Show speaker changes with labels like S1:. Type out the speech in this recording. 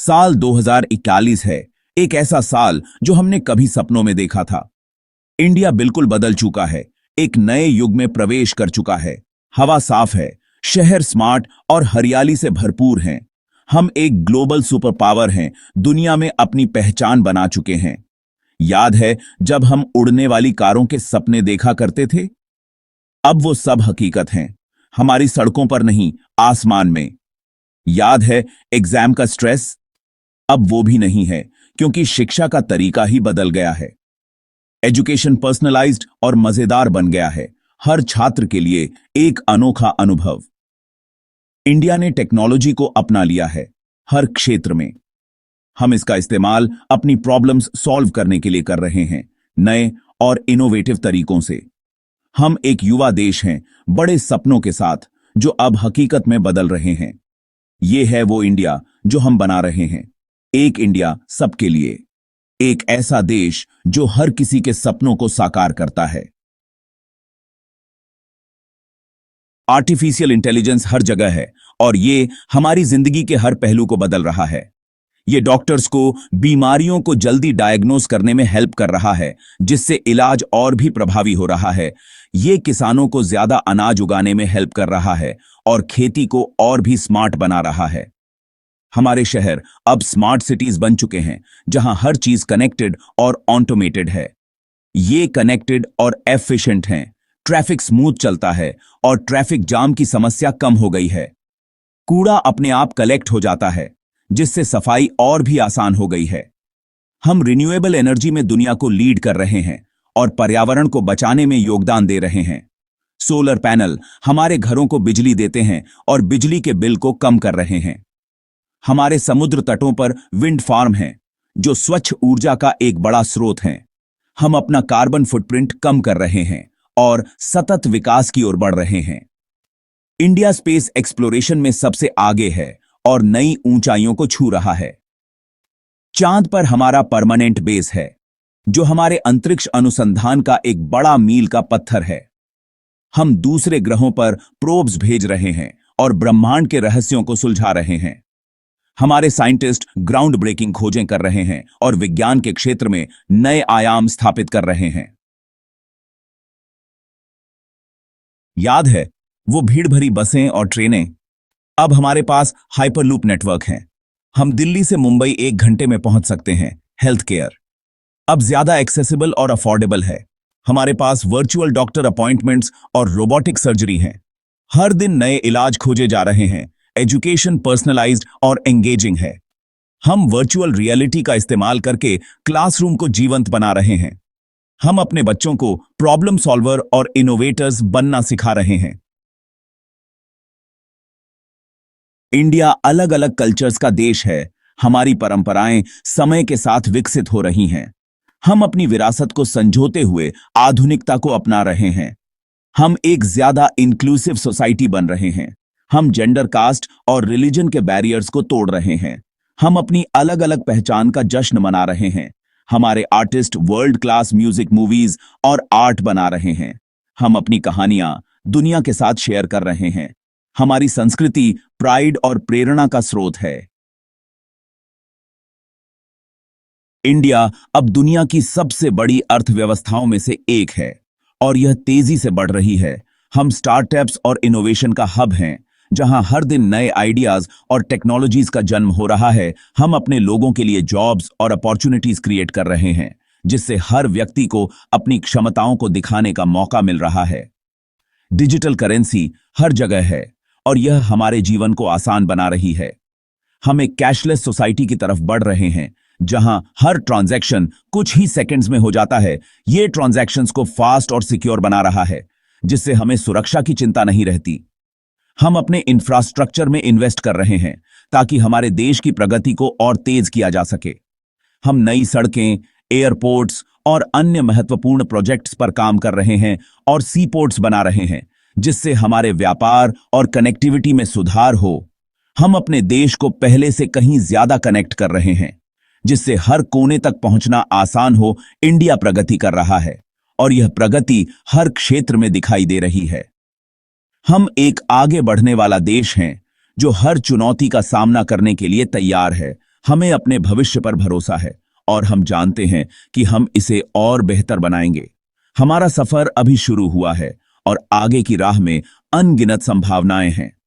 S1: साल 2041 है, एक ऐसा साल जो हमने कभी सपनों में देखा था। इंडिया बिल्कुल बदल चुका है, एक नए युग में प्रवेश कर चुका है। हवा साफ है, शहर स्मार्ट और हरियाली से भरपूर हैं। हम एक ग्लोबल सुपर पावर हैं, दुनिया में अपनी पहचान बना चुके हैं। याद है जब हम उड़ने वाली कारों के सपने देखा करते थे? अब वो सब हकीकत हैं, हमारी सड़कों पर नहीं, आसमान में। याद है एग्जाम का स्ट्रेस? अब वो भी नहीं है, क्योंकि शिक्षा का तरीका ही बदल गया है। एजुकेशन पर्सनलाइज्ड और मजेदार बन गया है, हर छात्र के लिए एक अनोखा अनुभव। इंडिया ने टेक्नोलॉजी को अपना लिया है, हर क्षेत्र में। हम इसका इस्तेमाल अपनी प्रॉब्लम्स सॉल्व करने के लिए कर रहे हैं, नए और इनोवेटिव तरीकों से। हम एक युवा देश हैं, बड़े सपनों के साथ, जो अब हकीकत में बदल रहे हैं। ये है वो इंडिया जो हम बना रहे हैं, एक इंडिया सबके लिए, एक ऐसा देश जो हर किसी के सपनों को साकार करता है। आर्टिफिशियल इंटेलिजेंस हर जगह है और ये हमारी जिंदगी के हर पहलू को बदल रहा है। ये डॉक्टर्स को बीमारियों को जल्दी डायग्नोस करने में हेल्प कर रहा है, जिससे इलाज और भी प्रभावी हो रहा है। ये किसानों को ज्यादा अनाज उगाने में हेल्प कर रहा है और खेती को और भी स्मार्ट बना रहा है। हमारे शहर अब स्मार्ट सिटीज बन चुके हैं, जहां हर चीज कनेक्टेड और ऑटोमेटेड है। ये कनेक्टेड और एफिशिएंट हैं, ट्रैफिक स्मूथ चलता है और ट्रैफिक जाम की समस्या कम हो गई है। कूड़ा अपने आप कलेक्ट हो जाता है, जिससे सफाई और भी आसान हो गई है। हम रिन्यूएबल एनर्जी में दुनिया को लीड कर रहे हैं और पर्यावरण को बचाने में योगदान दे रहे हैं। सोलर पैनल हमारे घरों को बिजली देते हैं और बिजली के बिल को कम कर रहे हैं। हमारे समुद्र तटों पर विंड फार्म हैं, जो स्वच्छ ऊर्जा का एक बड़ा स्रोत हैं। हम अपना कार्बन फुटप्रिंट कम कर रहे हैं और सतत विकास की ओर बढ़ रहे हैं। इंडिया स्पेस एक्सप्लोरेशन में सबसे आगे है और नई ऊंचाइयों को छू रहा है। चांद पर हमारा परमानेंट बेस है, जो हमारे अंतरिक्ष अनुसंधान का एक बड़ा मील का पत्थर है। हम दूसरे ग्रहों पर प्रोब्स भेज रहे हैं और ब्रह्मांड के रहस्यों को सुलझा रहे हैं। हमारे साइंटिस्ट ग्राउंड ब्रेकिंग खोजें कर रहे हैं और विज्ञान के क्षेत्र में नए आयाम स्थापित कर रहे हैं। याद है वो भीड़ भरी बसें और ट्रेनें? अब हमारे पास हाइपरलूप नेटवर्क हैं। हम दिल्ली से मुंबई 1 घंटे में पहुंच सकते हैं। हेल्थ केयर अब ज्यादा एक्सेसिबल और अफोर्डेबल है। हमारे पास वर्चुअल डॉक्टर अपॉइंटमेंट्स और रोबोटिक सर्जरी हैं। हर दिन नए इलाज खोजे जा रहे हैं। एजुकेशन पर्सनलाइज्ड और एंगेजिंग है। हम वर्चुअल रियलिटी का इस्तेमाल करके क्लासरूम को जीवंत बना रहे हैं। हम अपने बच्चों को प्रॉब्लम सॉल्वर और इनोवेटर्स बनना सिखा रहे हैं। इंडिया अलग अलग कल्चर्स का देश है। हमारी परंपराएं समय के साथ विकसित हो रही हैं। हम अपनी विरासत को संजोते हुए आधुनिकता को अपना रहे हैं। हम एक ज्यादा इंक्लूसिव सोसाइटी बन रहे हैं। हम जेंडर, कास्ट और रिलीजन के बैरियर्स को तोड़ रहे हैं। हम अपनी अलग अलग पहचान का जश्न मना रहे हैं। हमारे artist world class music, movies और आर्ट बना रहे हैं। हम अपनी कहानियां दुनिया के साथ शेयर कर रहे हैं। हमारी संस्कृति प्राइड और प्रेरणा का स्रोत है। इंडिया अब दुनिया की सबसे बड़ी अर्थव्यवस्थाओं में से एक है और यह तेजी से बढ़ रही है। हम स्टार्टअप्स और इनोवेशन का हब हैं, जहां हर दिन नए आइडियाज और टेक्नोलॉजीज का जन्म हो रहा है। हम अपने लोगों के लिए जॉब्स और अपॉर्चुनिटीज क्रिएट कर रहे हैं, जिससे हर व्यक्ति को अपनी क्षमताओं को दिखाने का मौका मिल रहा है। डिजिटल करेंसी हर जगह है और यह हमारे जीवन को आसान बना रही है। हम एक कैशलेस सोसाइटी की तरफ बढ़ रहे हैं, जहां हर ट्रांजैक्शन कुछ ही सेकंड्स में हो जाता है। यह ट्रांजैक्शंस को फास्ट और सिक्योर बना रहा है, जिससे हमें सुरक्षा की चिंता नहीं रहती। हम अपने इंफ्रास्ट्रक्चर में इन्वेस्ट कर रहे हैं, ताकि हमारे देश की प्रगति को और तेज किया जा सके। हम नई सड़कें, एयरपोर्ट्स और अन्य महत्वपूर्ण प्रोजेक्ट्स पर काम कर रहे हैं और सीपोर्ट्स बना रहे हैं, जिससे हमारे व्यापार और कनेक्टिविटी में सुधार हो। हम अपने देश को पहले से कहीं ज्यादा कनेक्ट कर रहे हैं, जिससे हर कोने तक पहुंचना आसान हो। इंडिया प्रगति कर रहा है और यह प्रगति हर क्षेत्र में दिखाई दे रही है। हम एक आगे बढ़ने वाला देश हैं, जो हर चुनौती का सामना करने के लिए तैयार है। हमें अपने भविष्य पर भरोसा है और हम जानते हैं कि हम इसे और बेहतर बनाएंगे। हमारा सफर अभी शुरू हुआ है और आगे की राह में अनगिनत संभावनाएं हैं।